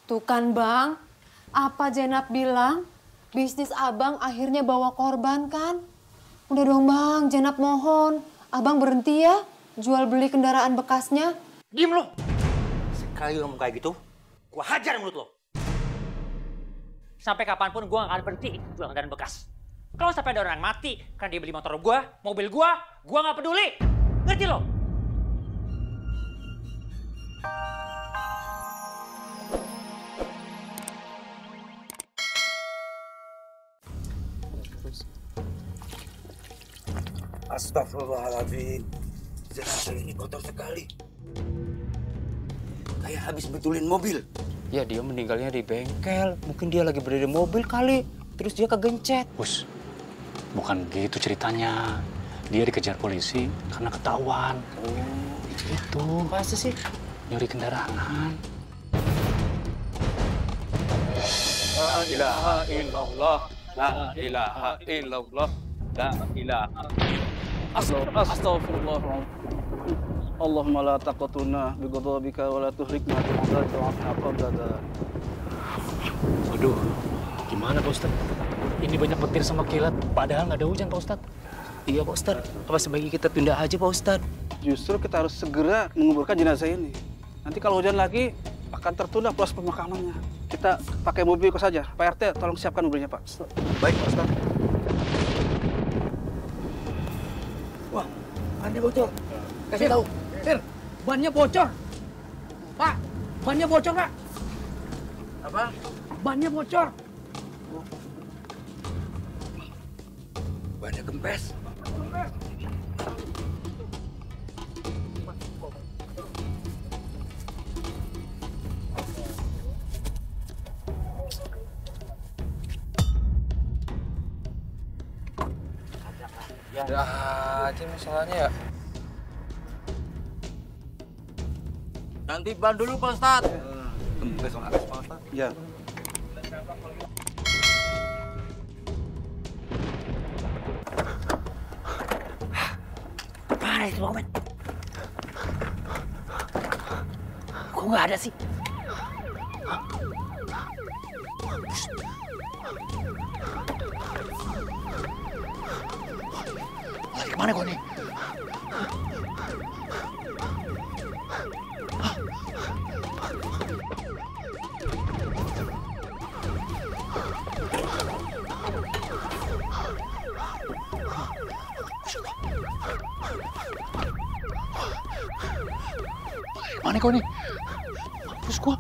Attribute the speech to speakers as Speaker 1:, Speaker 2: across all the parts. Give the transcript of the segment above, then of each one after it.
Speaker 1: Tuh kan Bang, apa Jenab bilang? Bisnis Abang akhirnya bawa korban kan? Udah dong Bang, Jenab mohon. Abang berhenti ya, jual beli kendaraan bekasnya.
Speaker 2: Diem lo! Sekali ngomong kayak gitu, gua hajar mulut lo. Sampai kapanpun gua gak akan berhenti jual kendaraan bekas. Kalau sampai ada orang yang mati karena dia beli motor gua, mobil gua gak peduli. Ngerti lo?
Speaker 3: Astagfirullahaladzim. Jenazah ini kotor sekali. Kayak habis betulin mobil.
Speaker 4: Ya dia meninggalnya di bengkel. Mungkin dia lagi berada di mobil kali. Terus dia kegencet.
Speaker 5: Bos, bukan gitu ceritanya. Dia dikejar polisi karena ketahuan.
Speaker 4: Oh,
Speaker 5: itu.
Speaker 4: masa sih?
Speaker 5: Nyuri kendaraan.
Speaker 4: La ilaha illallah. La ilaha illallah. La ilaha. Astagfirullah. Allahumma la taqatuna bi ghadabika wa la tuhrikna bi 'adabika wa aqabada.
Speaker 5: Waduh, gimana Pak Ustadz? Ini banyak petir sama kilat, padahal nggak ada hujan Pak Ustadz.
Speaker 4: Iya Pak Ustadz, apa sebaiknya kita tunda aja Pak Ustadz? Justru kita harus segera menguburkan jenazah ini. Nanti kalau hujan lagi, akan tertunda proses pemakamannya. Kita pakai mobil kok saja. Pak RT, tolong siapkan mobilnya Pak.
Speaker 3: Baik, Pak Ustadz. Wah, bannya bocor. Kasih tahu.
Speaker 6: Fir, bannya bocor. Pak, bannya bocor, Pak.
Speaker 3: Apa?
Speaker 6: Bannya bocor.
Speaker 3: Bannya kempes.
Speaker 4: Ya aja masalahnya ya.
Speaker 3: Nanti ban dulu, Pak Ustadz. Kempes, Pak Ustadz.
Speaker 4: Ya.
Speaker 2: Mana itu dokumen? Kok nggak ada sih? Lari kemana kau nih? Mana kau nih? Mampus gua.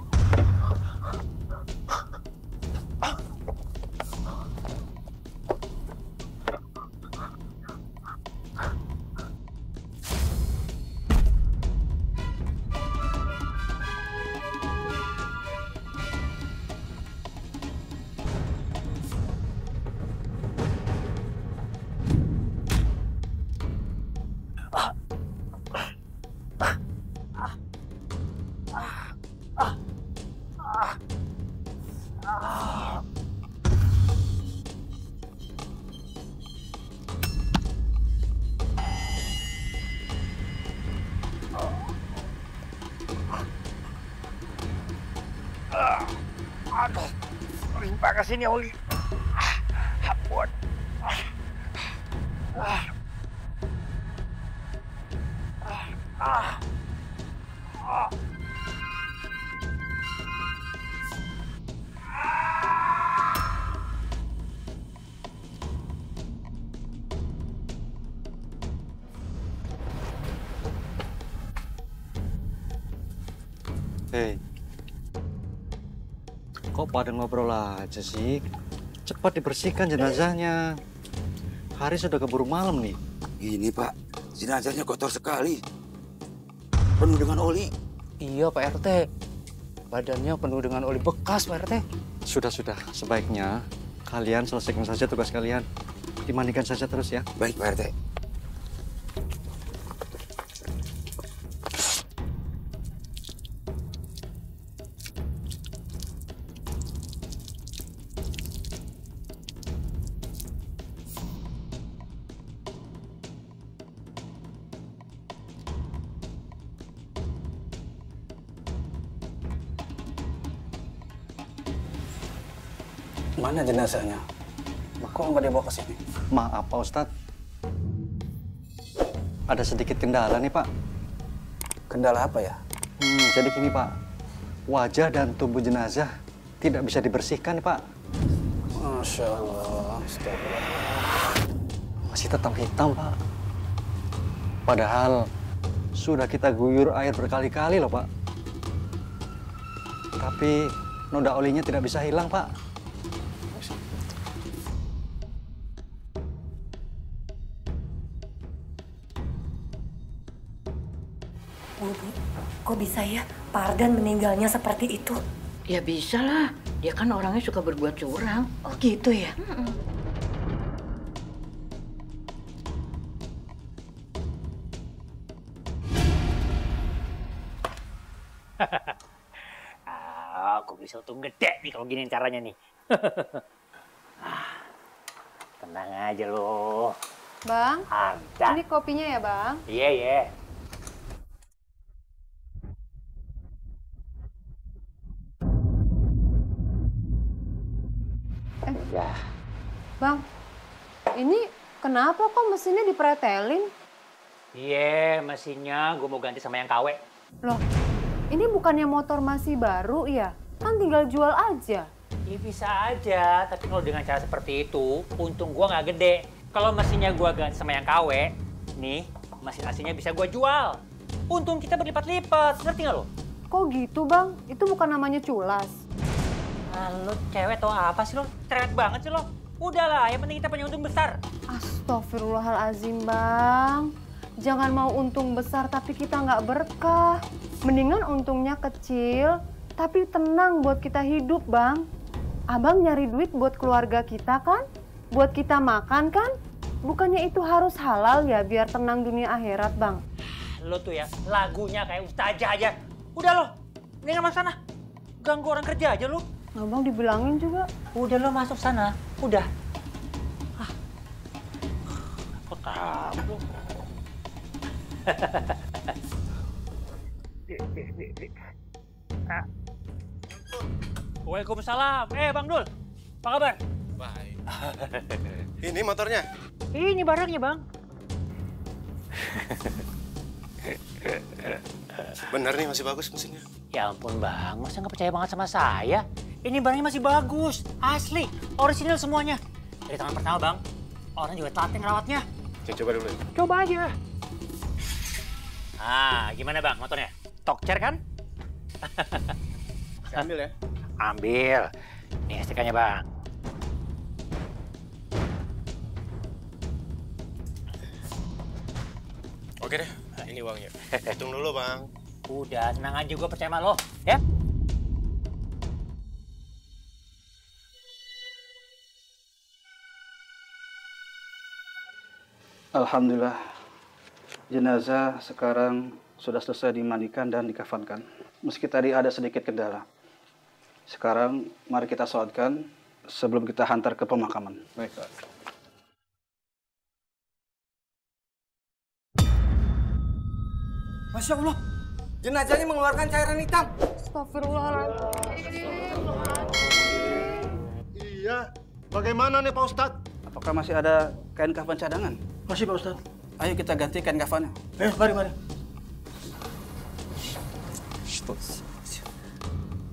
Speaker 2: Aduh, limpa ke sini, Oli. Ampun.
Speaker 7: Hei, kok pada ngobrol aja sih? Cepat dibersihkan jenazahnya. Hari sudah keburu malam nih.
Speaker 3: Ini, Pak. Jenazahnya kotor sekali. Penuh dengan oli.
Speaker 4: Iya Pak RT. Badannya penuh dengan oli bekas Pak RT.
Speaker 7: Sudah, sebaiknya kalian selesaikan saja tugas kalian. Dimandikan saja terus ya.
Speaker 3: Baik, Pak RT.
Speaker 4: Mana jenazahnya? Kok nggak dibawa ke sini?
Speaker 7: Maaf Pak Ustadz. Ada sedikit kendala nih Pak.
Speaker 4: Kendala apa ya?
Speaker 7: Jadi gini Pak, wajah dan tubuh jenazah tidak bisa dibersihkan nih Pak.
Speaker 4: Masya Allah, astagfirullah.
Speaker 7: Masih tetap hitam Pak. Padahal sudah kita guyur air berkali-kali loh Pak. Tapi noda olinya tidak bisa hilang Pak.
Speaker 8: Bu, kok bisa ya Pak Ardan meninggalnya seperti itu?
Speaker 9: Ya bisa lah, dia kan orangnya suka berbuat curang.
Speaker 8: Oh gitu ya?
Speaker 2: Aku bisa untung gede nih kalau gini caranya nih. Tenang aja lo.
Speaker 1: Bang,
Speaker 2: Ada.
Speaker 1: ini kopinya ya Bang?
Speaker 2: Iya, iya.
Speaker 1: Bang, ini kenapa kok mesinnya dipretelin?
Speaker 2: Iya, mesinnya gue mau ganti sama yang KW.
Speaker 1: Loh, ini bukannya motor masih baru ya? Kan tinggal jual aja.
Speaker 2: Ya bisa aja, tapi kalau dengan cara seperti itu, untung gue nggak gede. Kalau mesinnya gue ganti sama yang KW, nih, mesin aslinya bisa gue jual. Untung kita berlipat-lipat, ngerti nggak lo?
Speaker 1: Kok gitu Bang? Itu bukan namanya culas.
Speaker 2: Ah, lo cewek atau apa sih lo? Cerewet banget sih lo. Udahlah, yang penting kita punya untung besar.
Speaker 1: Astagfirullahalazim Bang. Jangan mau untung besar tapi kita nggak berkah. Mendingan untungnya kecil, tapi tenang buat kita hidup Bang. Abang nyari duit buat keluarga kita kan? Buat kita makan kan? Bukannya itu harus halal ya biar tenang dunia akhirat Bang?
Speaker 2: Lo tuh ya, lagunya kayak ustazah aja. Udah lo, mendingan masuk sana. Ganggu orang kerja aja lo.
Speaker 1: Abang dibilangin juga.
Speaker 2: Udah lo masuk sana, udah. Kok tahu? Waalaikumsalam. Bang Dul, apa kabar?
Speaker 10: Baik. Ini motornya?
Speaker 2: Ini barangnya, Bang.
Speaker 10: Bener nih, masih bagus mesinnya.
Speaker 2: Ya ampun, Bang. Masa nggak percaya banget sama saya? Ini barangnya masih bagus. Asli. Orisinal semuanya. Dari tangan pertama, Bang. Orang juga telaten ngerawatnya.
Speaker 10: Saya coba dulu ya.
Speaker 2: Coba aja. Ah, gimana, Bang, motornya? Tokcer kan?
Speaker 10: Saya ambil ya?
Speaker 2: Ambil. Nih STK-nya, Bang.
Speaker 10: Oke deh, ini uangnya. Hitung dulu, Bang.
Speaker 2: Udah, tenang aja, gue percaya sama lo, ya?
Speaker 4: Alhamdulillah, jenazah sekarang sudah selesai dimandikan dan dikafankan. Meski tadi ada sedikit kendala. Sekarang mari kita sholatkan sebelum kita hantar ke pemakaman.
Speaker 10: Baik, Pak.
Speaker 6: Masya Allah, jenazahnya mengeluarkan cairan hitam.
Speaker 1: Astagfirullahaladzim.
Speaker 10: Iya, bagaimana nih Pak Ustadz?
Speaker 4: Apakah masih ada kain kafan cadangan?
Speaker 6: Masih Pak Ustadz.
Speaker 4: Ayo kita ganti kain kafannya.
Speaker 6: Ayo, mari.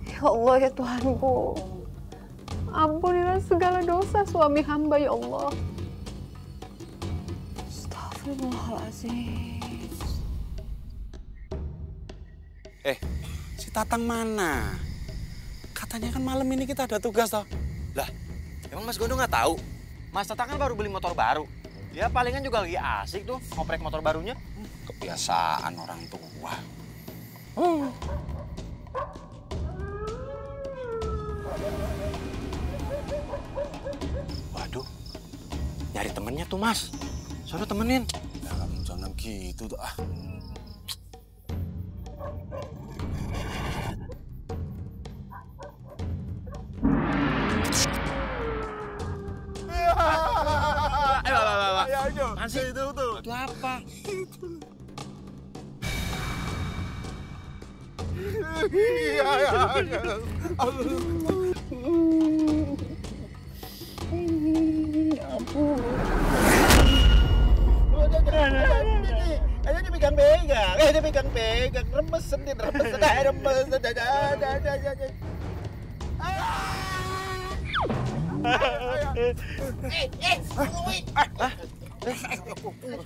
Speaker 1: Ya Allah ya Tuhanku. Ampunilah segala dosa suami hamba ya Allah. Astagfirullahaladzim.
Speaker 11: Si Tatang mana? Katanya kan malam ini kita ada tugas toh.
Speaker 3: Lah, emang Mas Gondo nggak tahu? Mas Tatang kan baru beli motor baru. Dia palingan juga lagi asik tuh ngoprek motor barunya.
Speaker 11: Kebiasaan orang tua.
Speaker 3: Waduh, nyari temennya tuh Mas. Soalnya temenin.
Speaker 11: Jangan gitu tuh ah.
Speaker 10: Ayo,
Speaker 11: Masih
Speaker 10: itu tuh.
Speaker 11: Itu apa?
Speaker 10: Iya.
Speaker 11: ampun.
Speaker 12: Ayo dipegang-pegang, dipegang-pegang, remesin, remes.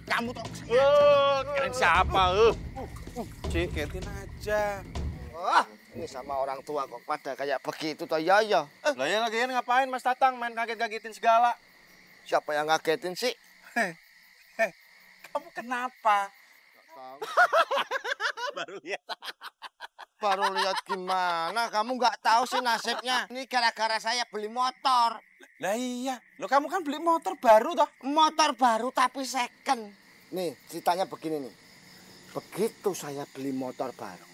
Speaker 12: Kamu tuh.
Speaker 3: Kalian siapa?
Speaker 11: Cik, ketin aja.
Speaker 12: Wah, ini sama orang tua kok pada kayak begitu toh ya.
Speaker 3: Lah ya lagian ngapain Mas Tatang main kaget-kagetin segala?
Speaker 12: Siapa yang ngagetin sih?
Speaker 11: Kamu kenapa?
Speaker 12: Baru lihat gimana? Kamu nggak tahu sih nasibnya. Ini gara-gara saya beli motor.
Speaker 11: Lah iya, lo kamu kan beli motor baru toh?
Speaker 12: Motor baru tapi second. Nih, ceritanya begini nih. Begitu saya beli motor baru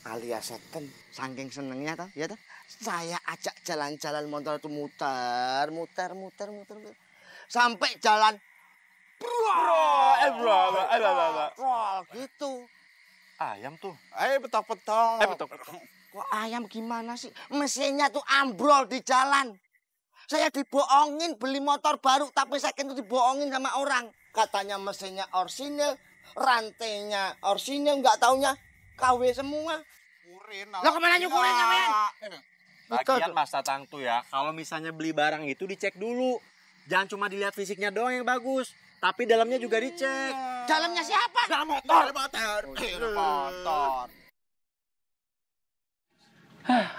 Speaker 12: alias second, saking senengnya toh, ya toh. Saya ajak jalan-jalan motor itu muter. Sampai jalan gitu.
Speaker 3: Ayam tuh.
Speaker 11: Betok.
Speaker 12: Kok ayam gimana sih? Mesinnya tuh ambrol di jalan. Saya dibohongin beli motor baru, tapi second itu dibohongin sama orang. Katanya mesinnya orsinil, rantainya orsinil, nggak taunya KW semua. Lo kemana nyukurin kalian?
Speaker 3: Lagian Mas Tatang tuh ya, kalau misalnya beli barang itu dicek dulu. Jangan cuma dilihat fisiknya doang yang bagus, tapi dalamnya juga dicek.
Speaker 12: Dalamnya siapa?
Speaker 3: Dalam motor.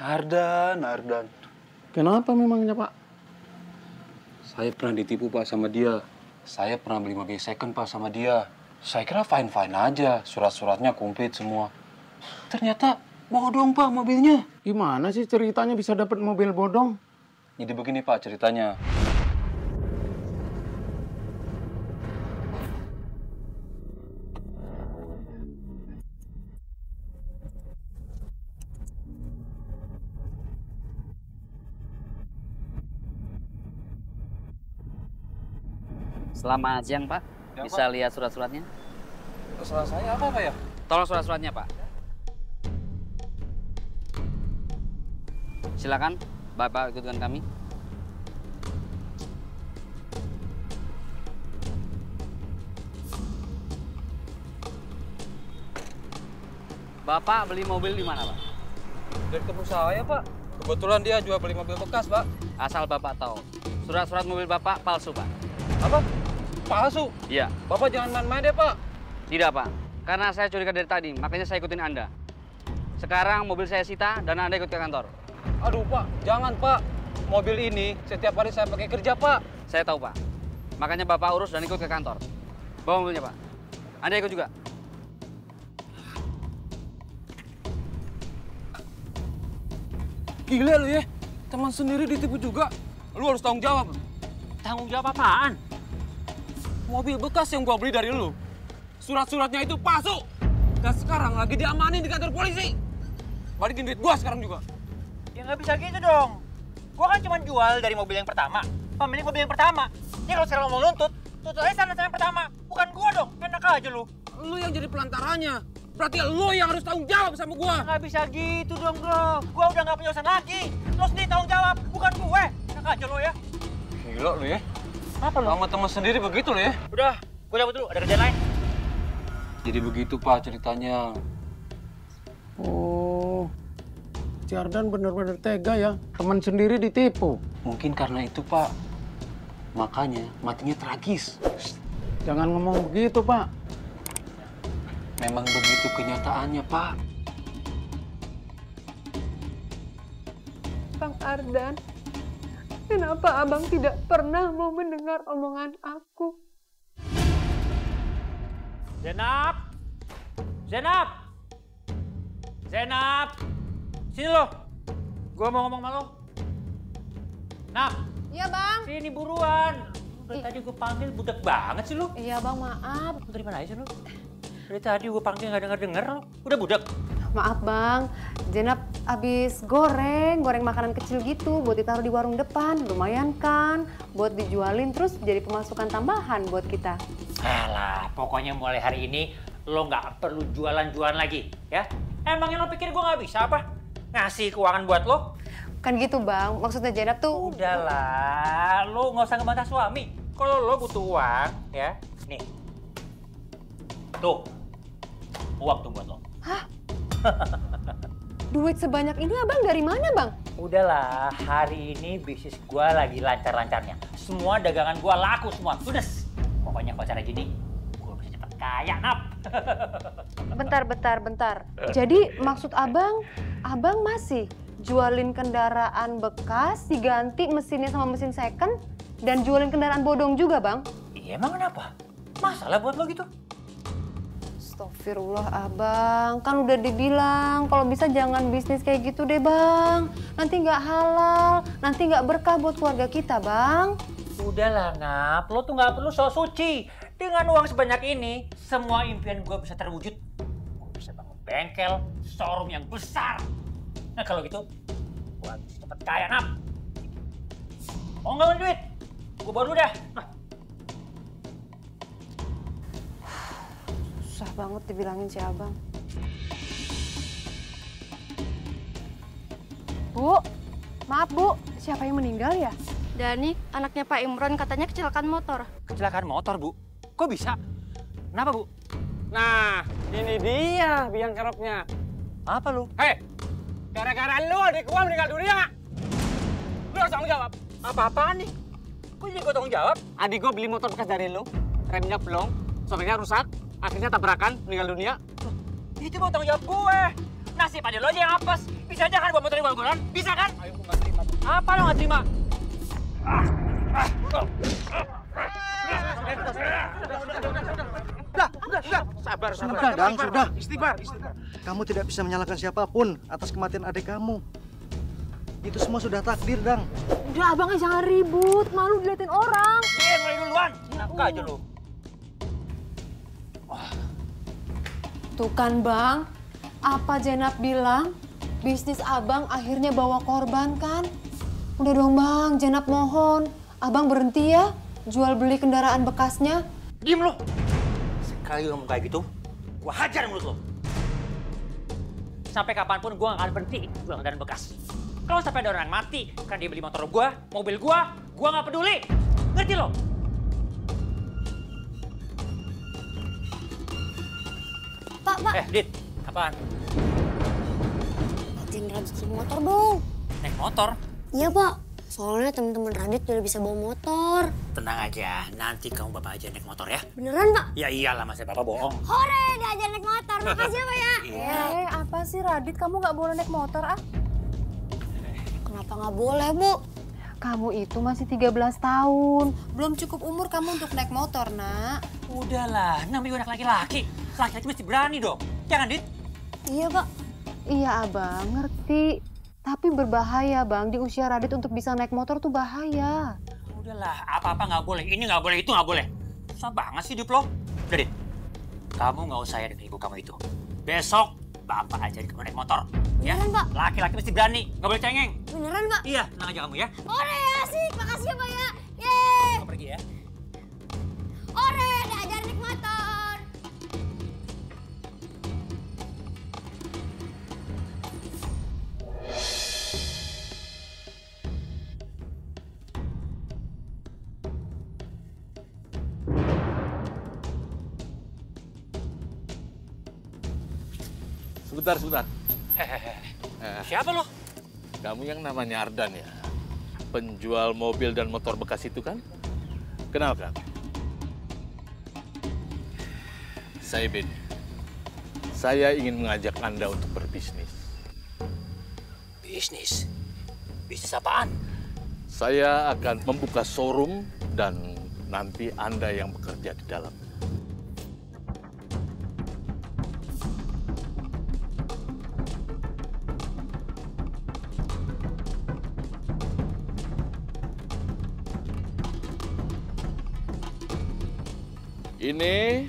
Speaker 5: Ardan.
Speaker 4: Kenapa memangnya, Pak?
Speaker 5: Saya pernah ditipu, Pak, sama dia. Saya pernah beli mobil second, Pak, sama dia. Saya kira fine-fine aja, surat-suratnya komplit semua. Ternyata bodong, Pak, mobilnya.
Speaker 4: Gimana sih ceritanya bisa dapat mobil bodong?
Speaker 5: Jadi begini, Pak, ceritanya.
Speaker 13: Selamat siang, Pak.
Speaker 5: Ya,
Speaker 13: Bisa
Speaker 5: Pak.
Speaker 13: lihat surat-suratnya?
Speaker 5: Surat saya apa, Pak, ya?
Speaker 13: Tolong surat-suratnya, Pak. Silakan, Bapak ikut dengan kami. Bapak beli mobil di mana, Pak?
Speaker 6: Dari teman saya, Pak. Kebetulan dia jual beli mobil bekas, Pak.
Speaker 13: Asal Bapak tahu, surat-surat mobil Bapak palsu, Pak.
Speaker 6: Apa? Palsu?
Speaker 13: Iya.
Speaker 6: Bapak jangan main-main deh, Pak.
Speaker 13: Tidak, Pak. Karena saya curiga dari tadi, makanya saya ikutin Anda. Sekarang mobil saya sita dan Anda ikut ke kantor.
Speaker 6: Aduh, Pak. Jangan, Pak. Mobil ini setiap hari saya pakai kerja, Pak.
Speaker 13: Saya tahu, Pak. Makanya Bapak urus dan ikut ke kantor. Bawa mobilnya, Pak. Anda ikut juga.
Speaker 6: Gila lu ya. Teman sendiri ditipu juga. Lu harus tanggung jawab.
Speaker 2: Tanggung jawab apaan?
Speaker 6: Mobil bekas yang gua beli dari lu. Surat-suratnya itu palsu. Dan sekarang lagi diamanin di kantor polisi. Balikin duit gua sekarang juga.
Speaker 2: Ya nggak bisa gitu dong. Gua kan cuma jual dari mobil yang pertama. Pemilik mobil yang pertama. Ini kalau sekarang mau nuntut, tuntut aja sana yang pertama. Bukan gua dong. Enak aja lu.
Speaker 6: Lu yang jadi pelantarannya. Berarti lu yang harus tanggung jawab sama gua.
Speaker 2: Nggak bisa gitu dong, bro. Gua udah nggak punya urusan lagi. Lo sendiri tanggung jawab, bukan gue. Enak aja lo ya.
Speaker 6: Gila lu ya.
Speaker 2: Apa lu?
Speaker 6: Sama teman sendiri begitu lu ya.
Speaker 2: Udah, gue cabut dulu. Ada kerjaan lain.
Speaker 5: Jadi begitu, Pak, ceritanya.
Speaker 4: Oh, si Ardan benar-benar tega ya. Teman sendiri ditipu.
Speaker 5: Mungkin karena itu, Pak. Makanya matinya tragis.
Speaker 4: Jangan ngomong begitu, Pak.
Speaker 5: Memang begitu kenyataannya, Pak.
Speaker 1: Bang Ardan, kenapa abang tidak pernah mau mendengar omongan aku?
Speaker 2: Zenab! Sini lo. Gue mau ngomong sama lo. Nap!
Speaker 1: Iya, Bang.
Speaker 2: Sini buruan. Dari tadi gue panggil budak banget sih lo.
Speaker 1: Iya, Bang, maaf.
Speaker 2: Lu dari mana aja lo? Dari tadi gue panggil nggak denger lo. Udah budak.
Speaker 1: Maaf, Bang. Zenab habis goreng makanan kecil gitu buat ditaruh di warung depan. Lumayan kan buat dijualin terus jadi pemasukan tambahan buat kita.
Speaker 2: Alah, pokoknya mulai hari ini lo nggak perlu jualan-jualan lagi, ya? Emangnya lo pikir gue nggak bisa apa? Ngasih keuangan buat lo?
Speaker 1: Kan gitu, Bang. Maksudnya Zenab tuh...
Speaker 2: Udahlah, lo nggak usah ngebantah suami. Kalau lo butuh uang, ya, nih. Tuh, uang tuh buat lo.
Speaker 1: Hah? Duit sebanyak ini abang dari mana, Bang?
Speaker 2: Udahlah, hari ini bisnis gua lagi lancar-lancarnya. Semua dagangan gua laku semua, ludes. Pokoknya kalau cara gini, gua bisa cepet kaya, Nap.
Speaker 1: Bentar. Jadi maksud abang masih jualin kendaraan bekas, diganti mesinnya sama mesin second, dan jualin kendaraan bodong juga, Bang?
Speaker 2: Iya, emang kenapa? Masalah buat lo gitu?
Speaker 1: Astagfirullah, Abang. Kan udah dibilang kalau bisa jangan bisnis kayak gitu deh, Bang. Nanti nggak halal, nanti nggak berkah buat keluarga kita, Bang.
Speaker 2: Udahlah, Nap. Lo tuh nggak perlu sok suci. Dengan uang sebanyak ini, semua impian gue bisa terwujud. Gue bisa bangun bengkel, showroom yang besar. Nah, kalau gitu, gue bisa cepet kaya, Nap. Mau nggak duit? Gue bawa dulu dah. Nah.
Speaker 1: Susah banget dibilangin si Abang. Bu, maaf Bu, siapa yang meninggal ya?
Speaker 14: Dani, anaknya Pak Imron, katanya kecelakaan motor.
Speaker 2: Kecelakaan motor, Bu? Kok bisa? Kenapa, Bu?
Speaker 6: Nah, ini dia biang keroknya.
Speaker 2: Apa lu?
Speaker 6: Hei, gara-gara lu adik gua meninggal dunia. Lu harus tanggung jawab.
Speaker 2: Apa-apaan nih? Kok jadi gua tanggung jawab?
Speaker 6: Adik gua beli motor bekas dari lu, remnya blong, sopirnya rusak, akhirnya tabrakan, meninggal dunia.
Speaker 2: Itu mau tanggung jawab gue. Nasib adik lo aja yang apes. Bisa aja kan buat motor bal-balan? Bisa kan?
Speaker 6: Ayo, gua nggak terima.
Speaker 2: Apa lo nggak terima?
Speaker 6: Sabar.
Speaker 7: Sudah, Dang, sudah.
Speaker 6: Istighfar.
Speaker 7: Kamu tidak bisa menyalahkan siapapun atas kematian adik kamu. Itu semua sudah takdir, Dang.
Speaker 1: Udah, Abangnya jangan ribut. Malu diliatin orang.
Speaker 2: Dia mulai duluan. Nafkah aja lu.
Speaker 1: Tuh kan, Bang. Apa Jenab bilang? Bisnis Abang akhirnya bawa korban kan? Udah dong, Bang. Jenab mohon. Abang berhenti ya. Jual beli kendaraan bekasnya.
Speaker 2: Diem lo. Sekali ngomong kayak gitu, gua hajar mulut lo. Sampai kapanpun gua nggak akan berhenti jual kendaraan bekas. Kalau sampai ada orang yang mati karena dia beli motor gua, mobil gua nggak peduli. Ngerti lo?
Speaker 14: Pak.
Speaker 2: Dit, apaan?
Speaker 14: Izin Radit naik motor dong.
Speaker 2: Naik motor?
Speaker 14: Iya, Pak. Soalnya teman-teman Radit udah bisa bawa motor.
Speaker 2: Tenang aja, nanti kamu bapak aja naik motor ya.
Speaker 14: Beneran, Pak?
Speaker 2: Ya iyalah, masa bapak bohong.
Speaker 14: Hore, diajar naik motor. Makasih ya, Pak ya.
Speaker 1: Apa sih Radit? Kamu nggak boleh naik motor, ah?
Speaker 14: Kenapa nggak boleh, Bu?
Speaker 1: Kamu itu masih 13 tahun. Belum cukup umur kamu untuk naik motor, Nak.
Speaker 2: Udahlah, namanya anak laki-laki. Laki-laki mesti berani dong. Jangan, Dit.
Speaker 14: Iya, Pak.
Speaker 1: Iya, Abang. Ngerti. Tapi berbahaya, Bang. Di usia Radit untuk bisa naik motor tuh bahaya.
Speaker 2: Udahlah, apa-apa nggak boleh. Ini nggak boleh, itu nggak boleh. Susah banget sih hidup lo. Udah, Dit. Kamu nggak usah ya dengan ibu kamu itu. Besok, bapak ajarin kamu naik motor. Ya?
Speaker 14: Beneran, Pak?
Speaker 2: Laki-laki mesti berani. Nggak boleh cengeng.
Speaker 14: Beneran, Pak?
Speaker 2: Iya, tenang aja kamu ya.
Speaker 14: Ore, asik. Makasih ya, Pak ya. Yeay.
Speaker 2: Kamu pergi ya.
Speaker 14: Ore, diajar naik motor.
Speaker 15: Sebentar.
Speaker 2: Siapa lo?
Speaker 15: Kamu yang namanya Ardan ya? Penjual mobil dan motor bekas itu kan? Kenal kan? Saya Ben. Saya ingin mengajak Anda untuk berbisnis.
Speaker 2: Bisnis? Bisnis apaan?
Speaker 15: Saya akan membuka showroom dan nanti Anda yang bekerja di dalam. Ini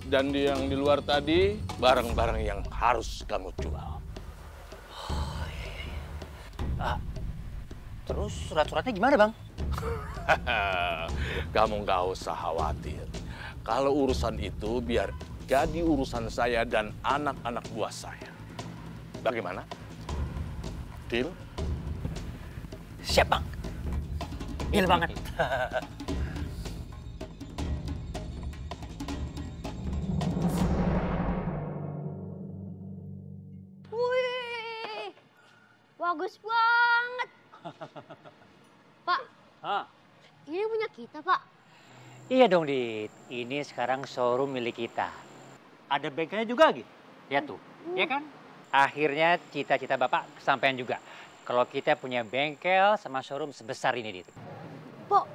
Speaker 15: dan yang di luar tadi barang-barang yang harus kamu jual.
Speaker 2: Terus surat-suratnya gimana, Bang?
Speaker 15: Kamu nggak usah khawatir. Kalau urusan itu biar jadi urusan saya dan anak-anak buah saya. Bagaimana? Deal?
Speaker 2: Siap, Bang. Deal banget.
Speaker 14: Bagus banget. Pak, ini punya kita, Pak.
Speaker 2: Iya dong, Dit. Ini sekarang showroom milik kita. Ada bengkelnya juga, gitu. Lihat tuh, ya kan? Akhirnya cita-cita Bapak kesampaian juga. Kalau kita punya bengkel sama showroom sebesar ini, Dit.
Speaker 14: Pak,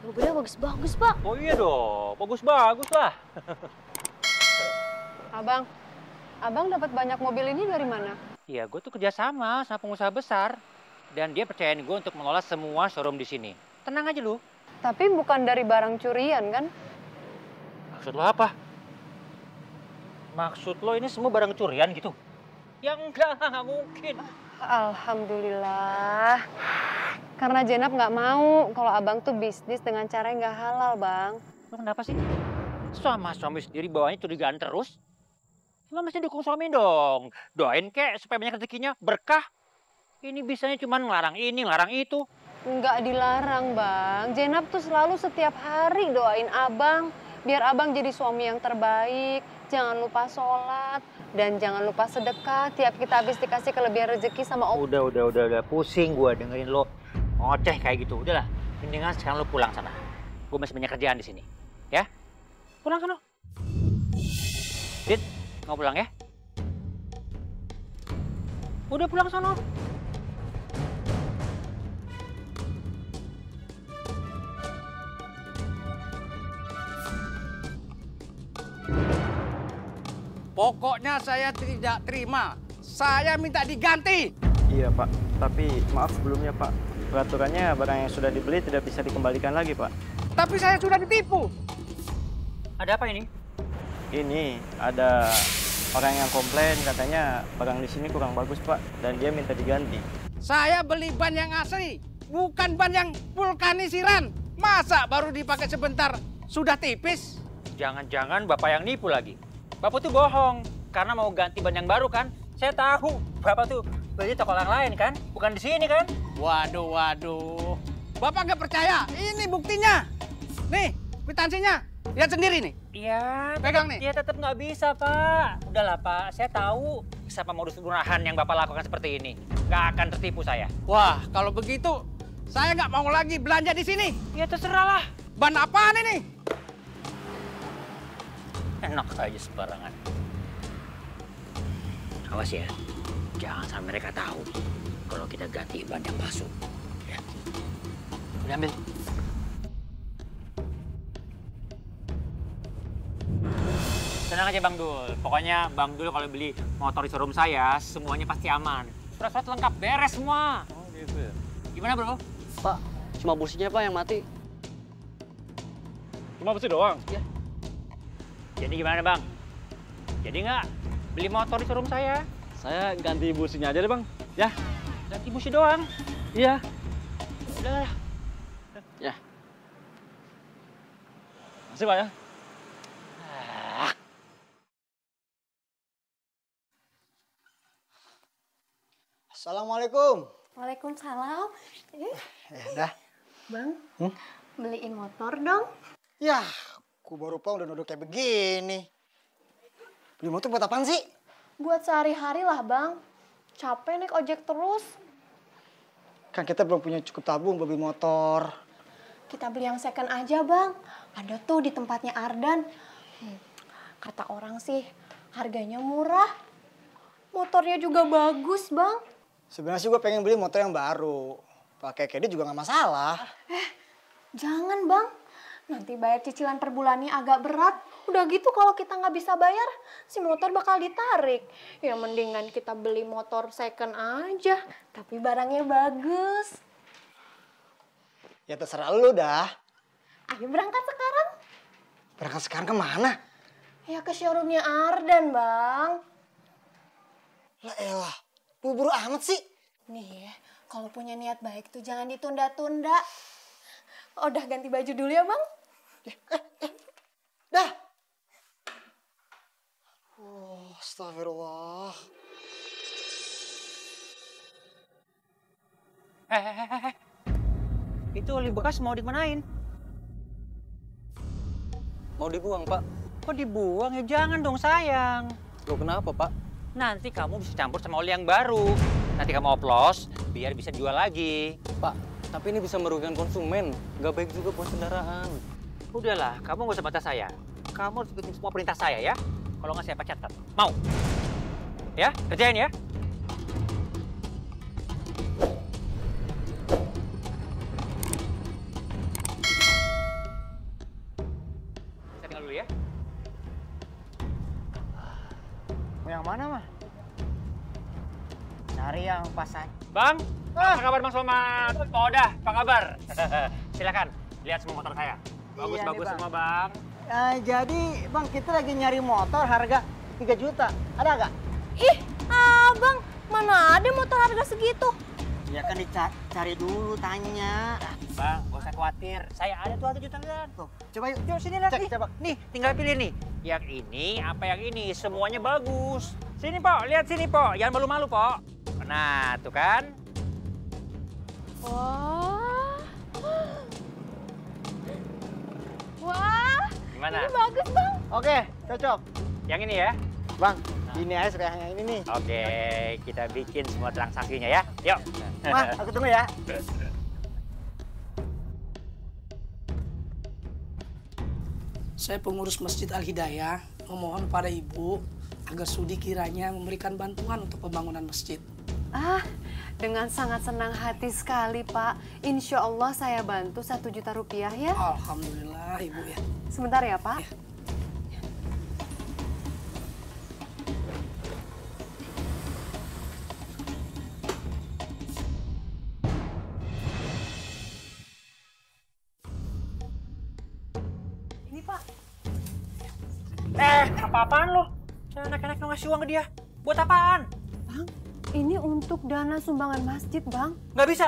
Speaker 14: mobilnya bagus-bagus, Pak.
Speaker 2: Oh iya dong, bagus-bagus lah.
Speaker 1: Abang dapat banyak mobil ini dari mana?
Speaker 2: Iya, gue tuh kerjasama sama pengusaha besar. Dan dia percayain gue untuk mengelola semua showroom di sini. Tenang aja lu.
Speaker 1: Tapi bukan dari barang curian, kan?
Speaker 2: Maksud lo apa? Maksud lo ini semua barang curian gitu? Ya enggak lah, nggak mungkin.
Speaker 1: Alhamdulillah. Karena Jenab nggak mau kalau abang tuh bisnis dengan cara yang nggak halal, Bang.
Speaker 2: Lo kenapa sih? Sama suami sendiri bawahnya curigaan terus? Lo mesti dukung suami dong. Doain kek supaya banyak rezekinya, berkah. Ini bisanya cuma ngelarang ini, ngelarang itu.
Speaker 1: Nggak dilarang, Bang. Jenab tuh selalu setiap hari doain abang. Biar abang jadi suami yang terbaik. Jangan lupa sholat. Dan jangan lupa sedekah. Tiap kita habis dikasih kelebihan rezeki sama Allah.
Speaker 2: Udah. Pusing gua dengerin lo ngoceh kayak gitu. Udahlah, mendingan sekarang lo pulang sana. Gue masih banyak kerjaan di sini. Ya? Pulang sana. Dit, mau pulang ya? Udah pulang sana.
Speaker 4: Pokoknya saya tidak terima. Saya minta diganti.
Speaker 16: Iya, Pak. Tapi maaf sebelumnya, Pak. Peraturannya barang yang sudah dibeli tidak bisa dikembalikan lagi, Pak.
Speaker 4: Tapi saya sudah ditipu.
Speaker 2: Ada apa ini?
Speaker 16: Ini ada orang yang komplain katanya barang di sini kurang bagus, Pak, dan dia minta diganti.
Speaker 4: Saya beli ban yang asli, bukan ban yang vulkanisiran. Masa baru dipakai sebentar sudah tipis?
Speaker 2: Jangan-jangan Bapak yang nipu lagi. Bapak tuh bohong karena mau ganti ban yang baru kan? Saya tahu Bapak tuh beli toko orang lain kan? Bukan di sini kan?
Speaker 4: Waduh. Bapak nggak percaya? Ini buktinya. Nih, kwitansinya. Lihat sendiri nih.
Speaker 2: Iya.
Speaker 4: Pegang nih.
Speaker 2: Iya, tetap nggak bisa, Pak. Udahlah, Pak. Saya tahu siapa modus murahan yang Bapak lakukan seperti ini. Nggak akan tertipu saya.
Speaker 4: Wah, kalau begitu saya nggak mau lagi belanja di sini.
Speaker 2: Ya terserah lah.
Speaker 4: Ban apaan ini?
Speaker 2: Enak aja sembarangan. Awas ya, jangan sampai mereka tahu kalau kita ganti ban yang palsu. Ya. Udah ambil. Tenang aja Bang Dul. Pokoknya Bang Dul kalau beli motor di showroom saya, semuanya pasti aman. Surat-surat lengkap, beres semua.
Speaker 16: Oh gitu ya.
Speaker 2: Gimana bro?
Speaker 17: Pak, cuma businya Pak yang mati.
Speaker 16: Cuma busi doang?
Speaker 17: Iya.
Speaker 2: Jadi gimana Bang? Jadi nggak beli motor di showroom saya?
Speaker 16: Saya ganti businya aja deh Bang. Ya.
Speaker 2: Ganti busi doang?
Speaker 16: Iya.
Speaker 2: Udah.
Speaker 17: Ya.
Speaker 16: Makasih Pak ya.
Speaker 12: Assalamualaikum.
Speaker 18: Waalaikumsalam.
Speaker 12: Dah.
Speaker 18: Bang, beliin motor dong.
Speaker 12: Ya, aku baru pulang udah nuduh kayak begini. Beli motor buat apaan sih?
Speaker 18: Buat sehari-hari lah, Bang. Capek naik ojek terus.
Speaker 12: Kan kita belum punya cukup tabung buat beli motor.
Speaker 18: Kita beli yang second aja, Bang. Ada tuh di tempatnya Ardan. Kata orang sih, harganya murah. Motornya juga bagus, Bang.
Speaker 12: Sebenarnya sih gue pengen beli motor yang baru. Pakai kredit juga nggak masalah.
Speaker 18: Jangan, Bang. Nanti bayar cicilan per bulannya agak berat. Udah gitu kalau kita nggak bisa bayar, si motor bakal ditarik. Ya mendingan kita beli motor second aja. Tapi barangnya bagus.
Speaker 12: Ya terserah lu dah.
Speaker 18: Ayo berangkat sekarang.
Speaker 12: Berangkat sekarang kemana?
Speaker 18: Ya ke showroomnya Ardan, Bang.
Speaker 12: Lah elah, buru-buru amat sih.
Speaker 18: Nih ya, kalau punya niat baik tuh jangan ditunda-tunda. Udah ganti baju dulu ya, Bang?
Speaker 12: Dah. Oh, astagfirullah.
Speaker 2: Itu oli bekas mau dimanain?
Speaker 17: Mau dibuang, Pak.
Speaker 2: Kok dibuang? Ya jangan dong sayang.
Speaker 17: Loh kenapa, Pak?
Speaker 2: Nanti kamu bisa campur sama oli yang baru. Nanti kamu oplos, biar bisa jual lagi.
Speaker 17: Pak, tapi ini bisa merugikan konsumen. Nggak baik juga buat kendaraan.
Speaker 2: Udahlah, kamu nggak usah bantah saya. Kamu harus ikutin semua perintah saya ya. Kalau nggak saya pecatkan. Mau? Ya, kerjain ya. Saya tinggal dulu ya.
Speaker 12: Mau yang mana, mah? Cari yang pas aja.
Speaker 2: Bang, apa kabar Bang Somad? Oh, udah, apa kabar? Silakan, lihat semua motor saya. Bagus-bagus
Speaker 12: Bang.
Speaker 2: semua, Bang.
Speaker 12: Jadi, Bang, kita lagi nyari motor harga 3 juta. Ada nggak?
Speaker 18: Ih, abang, mana ada motor harga segitu?
Speaker 12: Ya kan dicari dulu, tanya.
Speaker 2: Bang, gak usah khawatir. Saya ada tuh 1 juta kan.
Speaker 12: Tuh, coba yuk.
Speaker 2: Yuk, sini lihat
Speaker 12: Cek,
Speaker 2: nih.
Speaker 12: coba.
Speaker 2: Nih, tinggal pilih nih. Yang ini, apa yang ini. Semuanya bagus. Sini, Pok. Lihat sini, Pok. Jangan malu-malu, Pok. Nah, tuh kan.
Speaker 18: Wah. Wah.
Speaker 2: Gimana?
Speaker 18: Ini bagus, Bang.
Speaker 12: Oke, cocok.
Speaker 2: Yang ini ya?
Speaker 12: Bang, ini aja sudah yang ini nih.
Speaker 2: Oke, kita bikin semua transaksinya ya. Yuk.
Speaker 12: Wah, aku tunggu ya.
Speaker 19: Saya pengurus Masjid Al-Hidayah memohon pada Ibu agar sudi kiranya memberikan bantuan untuk pembangunan masjid.
Speaker 1: Dengan sangat senang hati sekali, Pak. Insya Allah saya bantu 1 juta rupiah ya.
Speaker 19: Alhamdulillah, Ibu ya.
Speaker 1: Sebentar ya, Pak.
Speaker 19: Ya.
Speaker 1: Ini, Pak.
Speaker 2: Apa-apaan lo? Enak-enak lo ngasih uang ke dia. Buat apaan?
Speaker 1: Bang, ini untuk dana sumbangan masjid, Bang.
Speaker 2: Nggak bisa.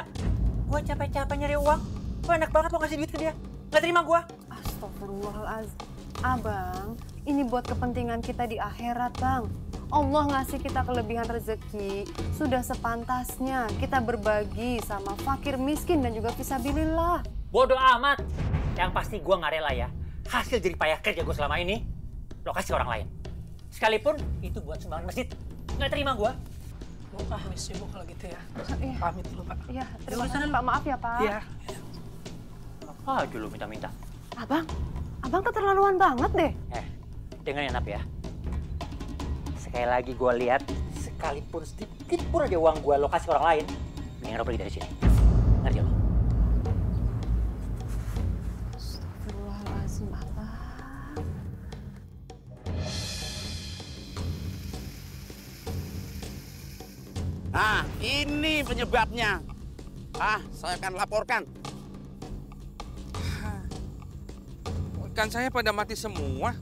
Speaker 2: Gua capek-capek nyari uang. Lo enak banget lo ngasih duit ke dia. Nggak terima gua.
Speaker 1: Astagfirullahaladzim. Abang, ini buat kepentingan kita di akhirat, Bang. Allah ngasih kita kelebihan rezeki. Sudah sepantasnya kita berbagi sama fakir miskin dan juga fisabilillah.
Speaker 2: Bodoh amat. Yang pasti gua nggak rela ya. Hasil jerih payah kerja gua selama ini, lo kasih orang lain. Sekalipun itu buat sumbangan masjid. Nggak terima gua.
Speaker 19: Bu, permisi Bu kalau gitu ya.
Speaker 1: Iya.
Speaker 19: Pamit dulu, Pak.
Speaker 1: Iya, terima kasih, Pak. Maaf ya, Pak.
Speaker 19: Iya.
Speaker 2: Apa aja lo minta-minta.
Speaker 1: Abang keterlaluan banget deh.
Speaker 2: Dengar ya, Nap ya. Sekali lagi gua lihat, sekalipun sedikit pun aja uang gua lo kasih orang lain, mendingan lo pergi dari sini. Ngerti lo?
Speaker 1: Astagfirullahaladzim, Abang.
Speaker 11: Nah, ini penyebabnya. Saya akan laporkan.
Speaker 6: Ikan saya pada mati semua.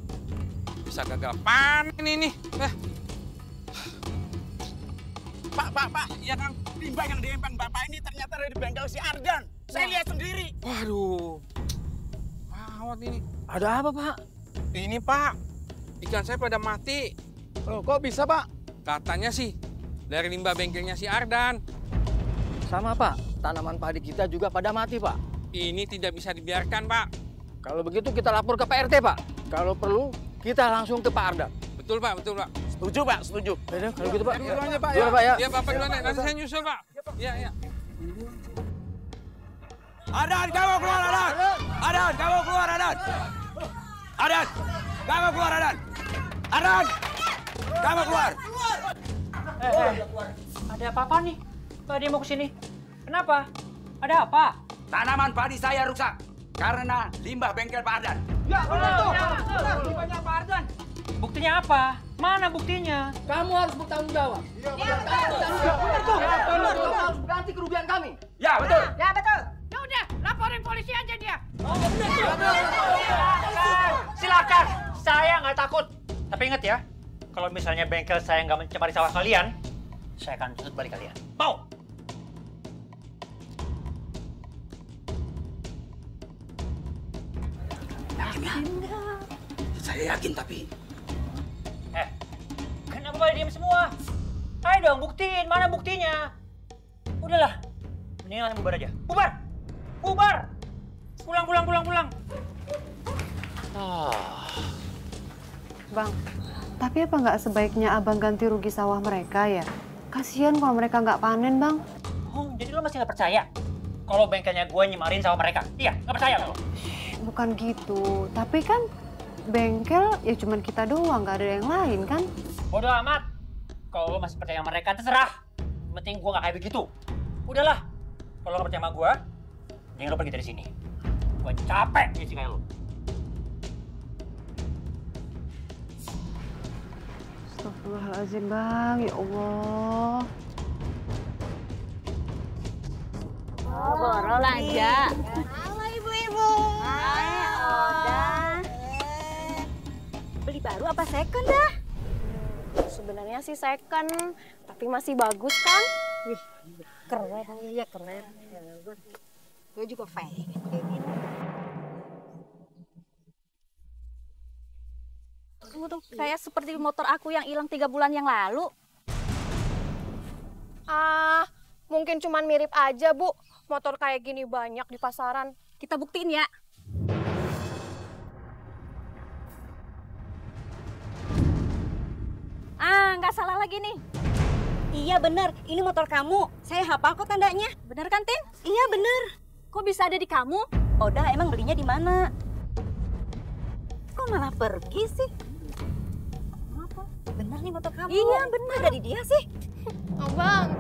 Speaker 6: Bisa gagal panen ini.
Speaker 11: Pak. Ya Kang, limbah yang diempang Bapak ini ternyata dari bengkel si Ardan. Saya lihat sendiri.
Speaker 6: Waduh. Awat ini.
Speaker 11: Ada apa, Pak?
Speaker 6: Ini, Pak. Ikan saya pada mati.
Speaker 11: Loh, kok bisa, Pak?
Speaker 6: Katanya sih dari limbah bengkelnya si Ardan.
Speaker 17: Sama, Pak. Tanaman padi kita juga pada mati, Pak.
Speaker 6: Ini tidak bisa dibiarkan, Pak.
Speaker 17: Kalau begitu kita lapor ke Pak RT, Pak. Kalau perlu, kita langsung ke Pak Ardan.
Speaker 6: Betul, Pak. Betul, Pak.
Speaker 11: Setuju, Pak. Setuju.
Speaker 17: Ya, kalau gitu, Pak.
Speaker 6: Duluan aja, Pak.
Speaker 17: Duluan, Pak, ya.
Speaker 6: Ya, Bapak duluan. Nanti saya nyusul, Pak. Ya.
Speaker 11: Ardan, kamu keluar, Ardan! Ardan, kamu keluar, Ardan! Ardan, kamu keluar, Ardan! Ardan, kamu keluar!
Speaker 2: Ada apa-apa nih? Pak dia mau kesini. Kenapa? Ada apa?
Speaker 11: Tanaman padi saya rusak karena limbah bengkel Pak Ardan.
Speaker 2: Ya, betul. Limbahnya Pak Ardan. Buktinya apa? Mana buktinya?
Speaker 17: Kamu harus bertanggung jawab.
Speaker 11: Iya,
Speaker 17: Kamu harus ganti kerugian kami.
Speaker 11: Ya, betul.
Speaker 17: Ya, betul.
Speaker 9: Ya udah, laporin polisi aja dia.
Speaker 2: Silakan. Saya nggak takut. Tapi ingat ya, kalau misalnya bengkel saya nggak mencemari sawah kalian, saya akan tuntut balik kalian. Mau?
Speaker 11: Saya yakin tapi.
Speaker 2: Kenapa pada diam semua? Ayo dong buktiin, mana buktinya? Udahlah, mendingan bubar aja. Bubar! Bubar! Pulang.
Speaker 1: Bang, tapi apa nggak sebaiknya abang ganti rugi sawah mereka ya? Kasihan kalau mereka nggak panen, Bang.
Speaker 2: Oh lo masih nggak percaya kalau bengkelnya gue nyemarin sama mereka? Iya, nggak percaya lo?
Speaker 1: Bukan gitu, tapi kan bengkel ya cuman kita doang, nggak ada yang lain kan?
Speaker 2: Bodoh amat. Kalau lo masih percaya sama mereka, terserah. Yang penting gue nggak kayak begitu. Udahlah, kalau lo percaya sama gue, mending lo pergi dari sini. Gue capek ngisi kayak lo.
Speaker 1: Astagfirullahaladzim bang, ya Allah.
Speaker 20: Oh, belanja. Halo ibu-ibu. Hai, Oda. Beli baru apa second dah?
Speaker 18: Sebenarnya sih second, tapi masih bagus kan?
Speaker 20: Wih, keren. Iya, keren. Gue juga pengen. Tunggu tuh, kayak seperti motor aku yang hilang 3 bulan yang lalu.
Speaker 18: Ah, mungkin cuman mirip aja, Bu. Motor kayak gini banyak di pasaran.
Speaker 20: Kita buktiin ya. Ah, nggak salah lagi nih. Iya bener, ini motor kamu. Saya hafal kok tandanya. Bener kan, Tin? Iya bener. Kok bisa ada di kamu? Oda, emang belinya di mana? Kok malah pergi sih? Apa? Bener nih motor kamu. Iya bener. Ada di dia sih.
Speaker 18: Abang.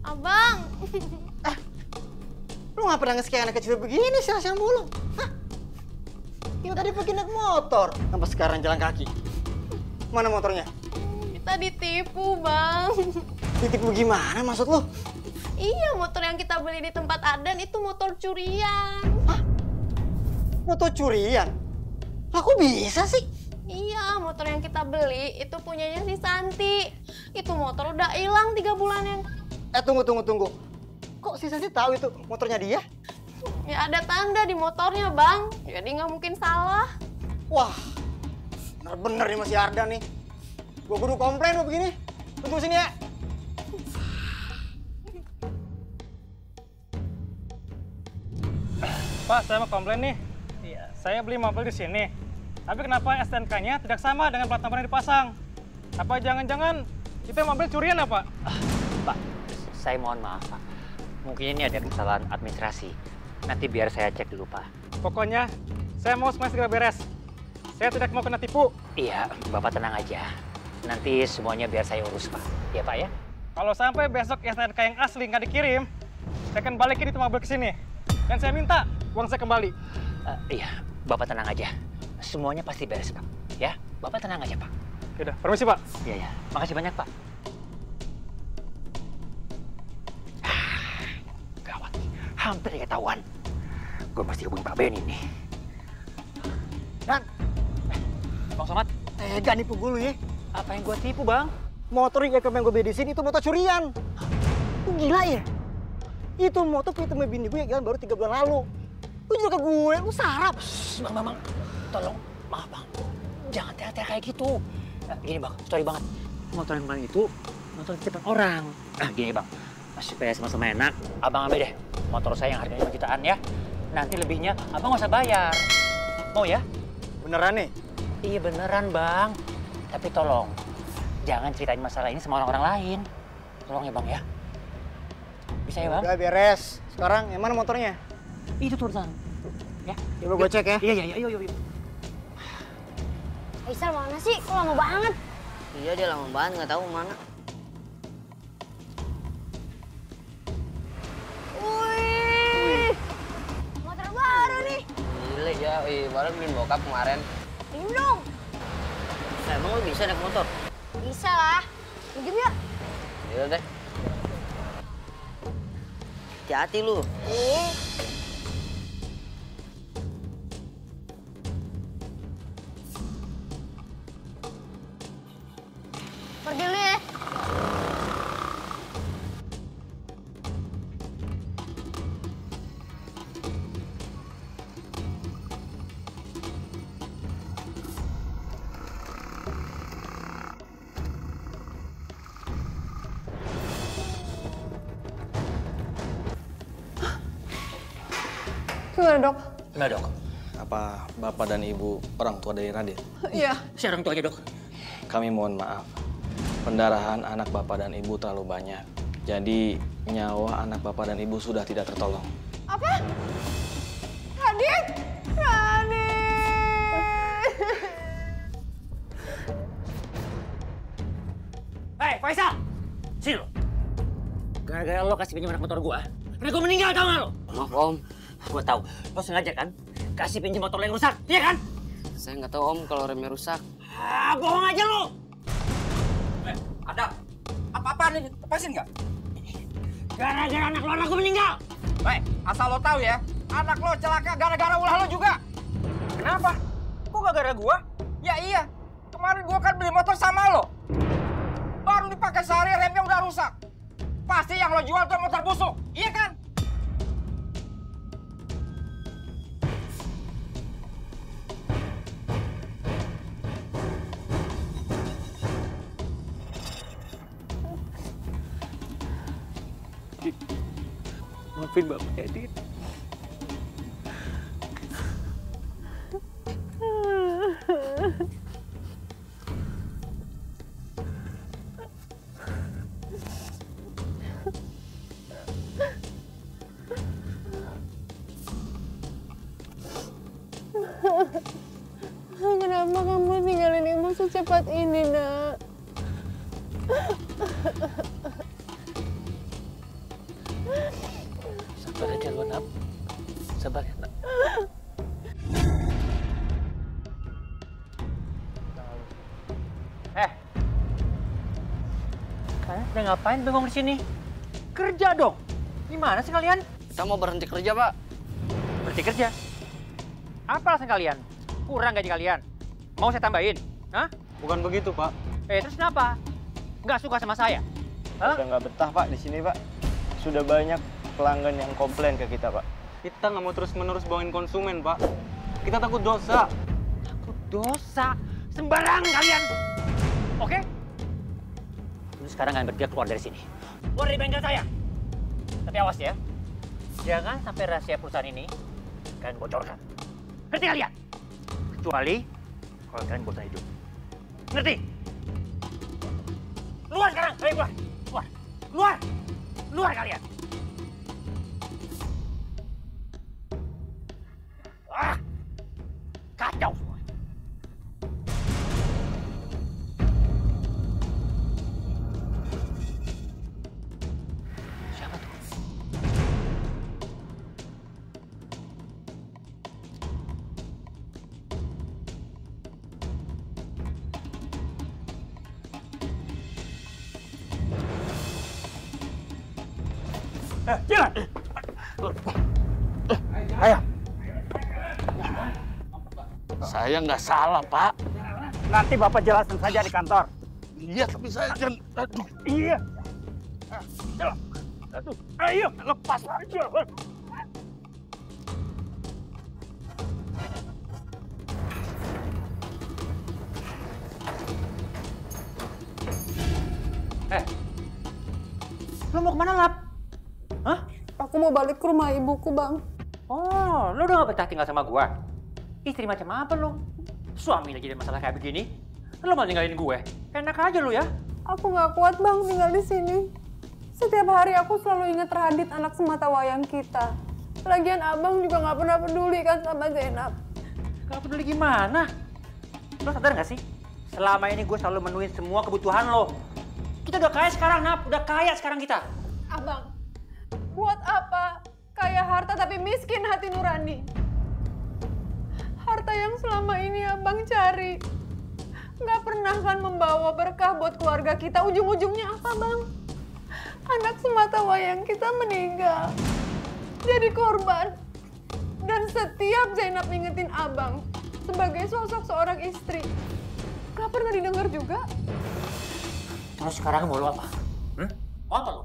Speaker 18: Abang.
Speaker 12: Lu nggak pernah nge-kayak anak kecil begini sih, siang mulu. Hah? Kita tadi pergi naik motor, sampai sekarang jalan kaki. Mana motornya?
Speaker 18: Kita ditipu, Bang.
Speaker 12: Ditipu gimana maksud lu?
Speaker 18: Iya, motor yang kita beli di tempat Adan itu motor curian.
Speaker 12: Hah? Motor curian? Aku bisa sih?
Speaker 18: Iya, motor yang kita beli itu punyanya si Santi. Itu motor udah hilang 3 bulan yang...
Speaker 12: Tunggu. Kok si Santi tahu itu motornya dia?
Speaker 18: Ya ada tanda di motornya, Bang. Jadi nggak mungkin salah.
Speaker 12: Wah, bener-bener nih masih Ardan nih. Gua kudu komplain lo begini. Tunggu sini ya.
Speaker 16: Pak, saya mau komplain nih. Iya, saya beli mobil di sini. Tapi kenapa STNK-nya tidak sama dengan plat nomor yang dipasang? Apa jangan-jangan itu mobil curian ya, Pak?
Speaker 2: Pak, saya mohon maaf, Pak. Mungkin ini ada kesalahan administrasi. Nanti biar saya cek dulu, Pak.
Speaker 16: Pokoknya, saya mau semuanya segera beres. Saya tidak mau kena tipu.
Speaker 2: Iya, Bapak tenang aja. Nanti semuanya biar saya urus, Pak. Ya, Pak ya?
Speaker 16: Kalau sampai besok STNK yang asli nggak dikirim, saya akan balikin itu mobil ke sini. Dan saya minta uang saya kembali.
Speaker 2: Iya, Bapak tenang aja. Semuanya pasti beres, Pak. Ya, Bapak tenang aja, Pak.
Speaker 16: Yaudah, permisi, Pak.
Speaker 2: Iya. Makasih banyak, Pak. Gawat, hampir ketahuan. Gue mesti hubungin Pak Benny nih.
Speaker 12: Dan,
Speaker 2: Bang Somad.
Speaker 12: Tega nipu gue lu ya.
Speaker 2: Apa yang gue tipu, Bang?
Speaker 12: Motor yang gue beli di sini itu motor curian. Gila ya? Itu motor punya temen bini gue yang baru 3 bulan lalu. Lu juga ke gue, lu sarap.
Speaker 2: Bang, tolong, maaf Bang. Jangan teriak-teriak kayak gitu. Gini Bang, sorry banget. Motor yang kemarin itu, motor titipan orang. Gini Bang, supaya sama-sama enak, Abang ambil deh motor saya yang harganya 5 jutaan ya. Nanti lebihnya Abang nggak usah bayar. Mau ya?
Speaker 12: Beneran nih?
Speaker 2: Iya beneran Bang. Tapi tolong, jangan ceritain masalah ini sama orang-orang lain. Tolong ya Bang ya. Bisa ya Bang?
Speaker 12: Udah beres. Sekarang yang mana motornya?
Speaker 2: Itu turunan. Ya.
Speaker 12: Coba gue cek ya.
Speaker 2: Iya. Yuk.
Speaker 14: Isal mana sih? Kok lama banget?
Speaker 9: Iya dia lama banget, nggak tahu mana.
Speaker 14: Wih, motor baru nih.
Speaker 13: Gile ya, baru beli bokap kemarin.
Speaker 14: Minum dong.
Speaker 9: Emang lo bisa naik motor?
Speaker 14: Bisa lah. Minum yuk.
Speaker 13: Iya deh.
Speaker 9: Hati-hati lu.
Speaker 14: Pergi dulu ya.
Speaker 1: Gimana dok?
Speaker 2: Gimana dok?
Speaker 6: Apa bapak dan ibu orang tua dari Radit?
Speaker 1: Iya.
Speaker 2: Si orang tuanya dok.
Speaker 6: Kami mohon maaf.
Speaker 21: Pendarahan anak bapak dan ibu terlalu banyak. Jadi nyawa anak bapak dan ibu sudah tidak tertolong.
Speaker 18: Apa? Radit!
Speaker 2: Hei, Faisal! Sini lo. Gara-gara lo kasih pinjam anak motor gua, gue meninggal, tau gak lo?
Speaker 21: Maaf om.
Speaker 2: Gua tahu, lo sengaja kan? Kasih pinjam motor lo yang rusak, iya kan?
Speaker 21: Saya nggak tahu om kalau remnya rusak.
Speaker 2: Ah, bohong aja lo!
Speaker 11: Ada apa-apaan nih? Lepasin nggak?
Speaker 2: Gara-gara anak lo meninggal!
Speaker 11: Baik, asal lo tahu ya, anak lo celaka gara-gara ulah lo juga. Kenapa? Kok gak gara gua? Ya iya, kemarin gua kan beli motor sama lo. Baru dipakai sehari remnya udah rusak. Pasti yang lo jual tuh motor busuk, iya kan?
Speaker 2: Maafin Bapak Edit.
Speaker 1: Kenapa kamu tinggalin ibu secepat ini, Nak?
Speaker 2: Sabar aja lo, Nak. Sabar ya, Nak. Kalian udah ngapain bengong di sini? Kerja dong. Gimana sih kalian?
Speaker 21: Kita mau berhenti kerja, Pak.
Speaker 2: Berhenti kerja? Apa alasan kalian? Kurang gaji kalian? Mau saya tambahin? Hah?
Speaker 3: Bukan begitu, Pak.
Speaker 2: Terus kenapa? Nggak suka sama saya? Hah?
Speaker 3: Udah nggak betah, Pak, di sini, Pak. Sudah banyak pelanggan yang komplain ke kita, Pak.
Speaker 6: Kita nggak mau terus-menerus bohongin konsumen, Pak. Kita takut dosa.
Speaker 2: Takut dosa? Sembarangan kalian! Oke? Terus sekarang kalian berdua keluar dari sini. Keluar dari bengkel saya! Tapi awas ya. Jangan sampai rahasia perusahaan ini kalian bocorkan. Ngerti kalian? Kecuali kalau kalian bosan hidup. Ngerti? Keluar sekarang! Ayo keluar! Keluar! Keluar! Keluar kalian! Ah! Kacau semua! Siapa tuh? Jalan!
Speaker 15: Ayo. Saya nggak salah, Pak.
Speaker 11: Nanti Bapak jelasin saja di kantor.
Speaker 15: Iya, tapi saya kan... Aduh.
Speaker 11: Iya. Jalan. Aduh. Ayo, lepas aja.
Speaker 2: Lo mau kemana, Lap? Hah?
Speaker 1: Aku mau balik ke rumah ibuku, Bang.
Speaker 2: Oh, lo udah gak betah tinggal sama gua? Istri macam apa lo? Suami lagi ada masalah kayak begini, lo mau ninggalin gue? Enak aja lo ya?
Speaker 1: Aku nggak kuat, Bang, tinggal di sini. Setiap hari aku selalu ingat Radit, anak semata wayang kita. Lagian Abang juga nggak pernah peduli kan sama Zainab.
Speaker 2: Gak peduli gimana? Lo sadar nggak sih? Selama ini gue selalu menuhin semua kebutuhan lo. Kita udah kaya sekarang, Nap. Udah kaya sekarang kita.
Speaker 1: Abang, buat apa kaya harta tapi miskin hati nurani? Harta yang selama ini Abang cari nggak pernah kan membawa berkah buat keluarga kita. Ujung-ujungnya apa, Bang? Anak semata wayang kita meninggal, jadi korban. Dan setiap Zainab ngingetin Abang sebagai sosok seorang istri, nggak pernah didengar juga.
Speaker 2: Terus sekarang mau lo apa? Mau apa lo?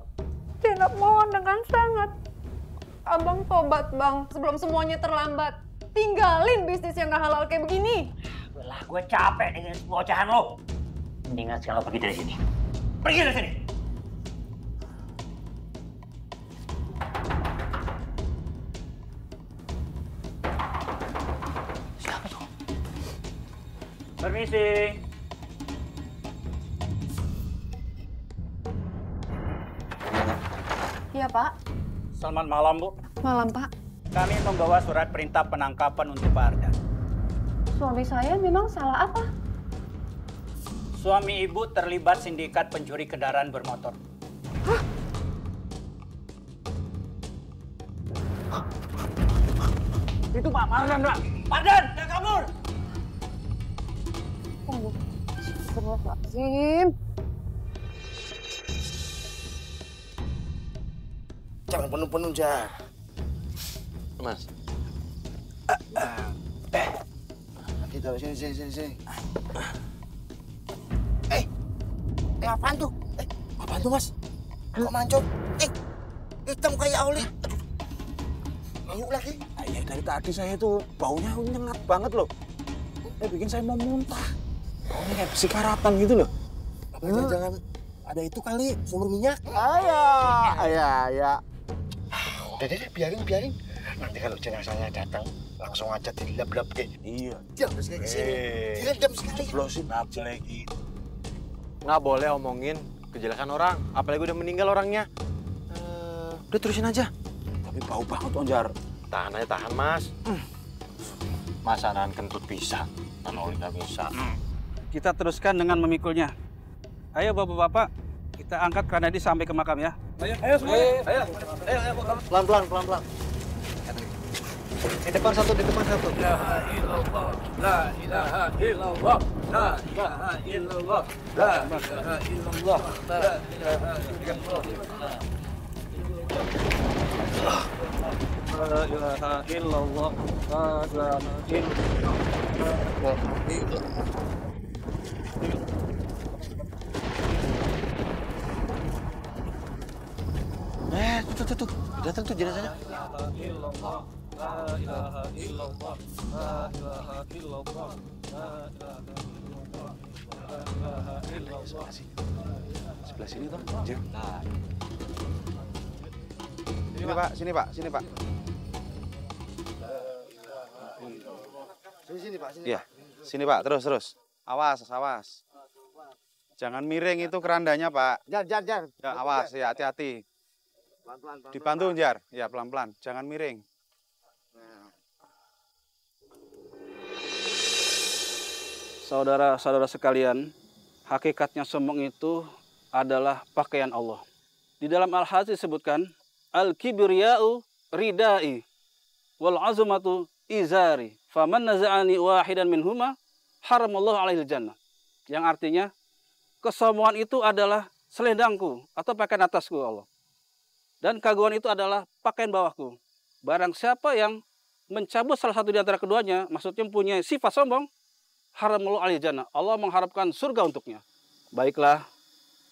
Speaker 1: Zainab mohon dengan sangat. Abang tobat, Bang, sebelum semuanya terlambat. Tinggalin bisnis yang gak halal kayak begini.
Speaker 2: Belah, gue capek dengan semua ocehan lo. Mendingan sekarang lo pergi dari sini. Pergi dari sini! Siapa tuh? Permisi.
Speaker 1: Iya, Pak.
Speaker 17: Selamat malam, Bu.
Speaker 1: Malam, Pak.
Speaker 17: Kami membawa surat perintah penangkapan untuk Pak Ardan.
Speaker 1: Suami saya memang salah apa?
Speaker 17: Suami Ibu terlibat sindikat pencuri kendaraan bermotor. Itu Pak Ardan, Pak. Pak Ardan, jangan kabur!
Speaker 1: Astagfirullahaladzim.
Speaker 12: Jangan penuh-penuh, Jar.
Speaker 3: Mas.
Speaker 12: Gitu, sini. Apaan tuh? Apaan tuh, Mas? Kok mancung? Hitam kayak oli. Bau lagi.
Speaker 4: Ya, dari tadi saya tuh baunya nyengat banget loh. Bikin saya mau muntah. Baunya kayak besi karatan gitu loh.
Speaker 12: Jangan ada itu kali, sumber minyak.
Speaker 4: Ayah.
Speaker 12: Udah deh, biarin. Nanti kalau jenazahnya datang, langsung aja dilap-lap deh.
Speaker 4: Iya.
Speaker 12: Diam sekali kesini. Direndam sekali.
Speaker 4: Jeblosin aja lagi.
Speaker 3: Nggak boleh omongin kejelekan orang, apalagi udah meninggal orangnya. Udah terusin aja.
Speaker 4: Tapi bau banget, Onjar.
Speaker 3: Tahan aja, tahan, Mas. Masa nahan kentut bisa, nahan oli nggak bisa.
Speaker 4: Kita teruskan dengan memikulnya. Ayo bapak-bapak, kita angkat Kranadi sampai ke makam ya. Ayo semuanya. Ayo.
Speaker 12: Pelan-pelan. Di depan satu.
Speaker 17: La ilaha illallah. La ilaha illallah. La ilaha illallah. La ilaha illallah. La ilaha illallah. La ilaha illallah.
Speaker 3: Tuh. Datang tuh jenazahnya.
Speaker 17: La ilaha illallah. La ilaha illallah. La ilaha illallah.
Speaker 4: Sebelah sini toh, Jir. Sini Pak.
Speaker 12: Sini, Pak.
Speaker 4: Iya, sini Pak, terus. Awas. Jangan miring itu kerandanya, Pak.
Speaker 12: Jar.
Speaker 4: Ya, awas, ya hati-hati.
Speaker 12: Pelan-pelan.
Speaker 4: Dibantu, Jar. Ya, pelan-pelan. Jangan miring. Saudara-saudara sekalian, hakikatnya sombong itu adalah pakaian Allah. Di dalam Al-Hadis disebutkan, Al-kibriya'u ridai wal azumatu izari. Faman naza'ani wahidan minhuma haramallahu alaihi jannah. Yang artinya, kesombongan itu adalah selendangku atau pakaian atasku Allah. Dan keagungan itu adalah pakaian bawahku. Barang siapa yang mencabut salah satu di antara keduanya, maksudnya mempunyai sifat sombong, haramallahu alaihi jannah. Allah mengharapkan surga untuknya. Baiklah,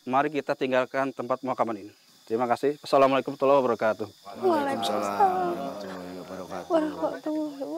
Speaker 4: mari kita tinggalkan tempat pemakaman ini. Terima kasih. Assalamualaikum warahmatullahi wabarakatuh.
Speaker 12: Waalaikumsalam warahmatullahi wabarakatuh.